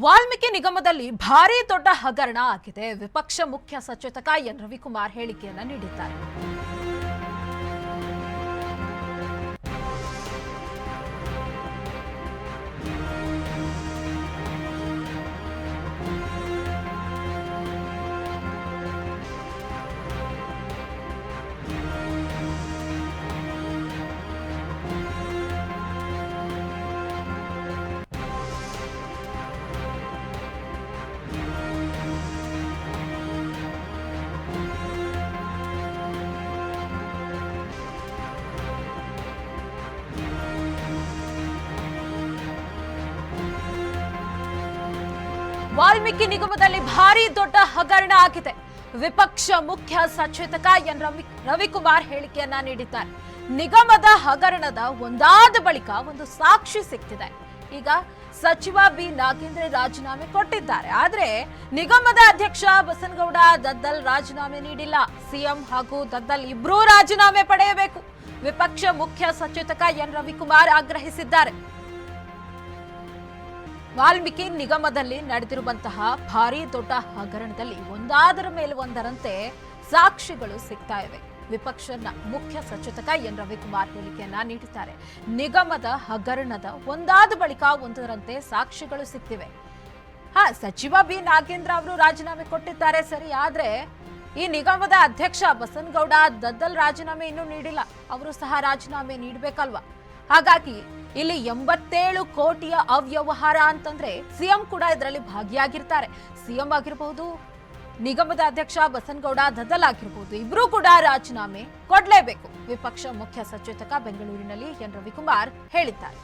ವಾಲ್ಮೀಕಿ ನಿಗಮದಲ್ಲಿ ಭಾರೀ ದೊಡ್ಡ ಹಗರಣ ಆಗಿದೆ. ವಿಪಕ್ಷ ಮುಖ್ಯ ಸಚೇತಕ ಎನ್ ರವಿಕುಮಾರ್ ಹೇಳಿಕೆಯನ್ನು ನೀಡಿದ್ದಾರೆ. ವಾಲ್ಮೀಕಿ ನಿಗಮದಲ್ಲಿ ಭಾರೀ ದೊಡ್ಡ ಹಗರಣ ಆಗಿದೆ. ವಿಪಕ್ಷ ಮುಖ್ಯ ಸಚೇತಕ ಎನ್ ರವಿಕುಮಾರ್ ಹೇಳಿಕೆಯನ್ನ ನೀಡಿದ್ದಾರೆ. ನಿಗಮದ ಹಗರಣದ ಒಂದಾದ ಬಳಿಕ ಒಂದು ಸಾಕ್ಷಿ ಸಿಕ್ತಿದೆ. ಈಗ ಸಚಿವ ಬಿ ನಾಗೇಂದ್ರ ರಾಜೀನಾಮೆ ಕೊಟ್ಟಿದ್ದಾರೆ. ಆದ್ರೆ ನಿಗಮದ ಅಧ್ಯಕ್ಷ ಬಸನಗೌಡ ದದ್ದಲ್ ರಾಜೀನಾಮೆ ನೀಡಿಲ್ಲ. ಸಿಎಂ ಹಾಗೂ ದದ್ದಲ್ ಇಬ್ಬರೂ ರಾಜೀನಾಮೆ ಪಡೆಯಬೇಕು. ವಿಪಕ್ಷ ಮುಖ್ಯ ಸಚೇತಕ ಎನ್ ರವಿಕುಮಾರ್ ಆಗ್ರಹಿಸಿದ್ದಾರೆ. ವಾಲ್ಮೀಕಿ ನಿಗಮದಲ್ಲಿ ನಡೆದಿರುವಂತಹ ಭಾರೀ ದೊಡ್ಡ ಹಗರಣದಲ್ಲಿ ಒಂದಾದರ ಮೇಲೆ ಒಂದರಂತೆ ಸಾಕ್ಷಿಗಳು ಸಿಗ್ತಾ ಇವೆ. ವಿಪಕ್ಷದ ಮುಖ್ಯ ಸಚೇತಕ ಎನ್ ರವಿಕುಮಾರ್ ಹೇಳಿಕೆಯನ್ನ ನೀಡಿದ್ದಾರೆ. ನಿಗಮದ ಹಗರಣದ ಒಂದಾದ ಬಳಿಕ ಒಂದರಂತೆ ಸಾಕ್ಷಿಗಳು ಸಿಗ್ತಿವೆ. ಸಚಿವ ಬಿ ನಾಗೇಂದ್ರ ಅವರು ರಾಜೀನಾಮೆ ಕೊಟ್ಟಿದ್ದಾರೆ ಸರಿ, ಆದ್ರೆ ಈ ನಿಗಮದ ಅಧ್ಯಕ್ಷ ಬಸನಗೌಡ ದದ್ದಲ್ ರಾಜೀನಾಮೆ ಇನ್ನೂ ನೀಡಿಲ್ಲ. ಅವರು ಸಹ ರಾಜೀನಾಮೆ ನೀಡಬೇಕಲ್ವಾ? ಹಾಗಾಗಿ ಇಲ್ಲಿ 87 ಕೋಟಿಯ ಅವ್ಯವಹಾರ ಅಂತಂದ್ರೆ ಸಿಎಂ ಕೂಡ ಇದರಲ್ಲಿ ಭಾಗಿಯಾಗಿರ್ತಾರೆ. ಸಿಎಂ ಆಗಿರಬಹುದು, ನಿಗಮದ ಅಧ್ಯಕ್ಷ ಬಸನಗೌಡ ದದ್ದಲ್ ಆಗಿರಬಹುದು, ಇಬ್ರು ಕೂಡ ರಾಜೀನಾಮೆ ಕೊಡಲೇಬೇಕು. ವಿಪಕ್ಷ ಮುಖ್ಯ ಸಚೇತಕ ಬೆಂಗಳೂರಿನಲ್ಲಿ ಎನ್ ರವಿಕುಮಾರ್ ಹೇಳಿದ್ದಾರೆ.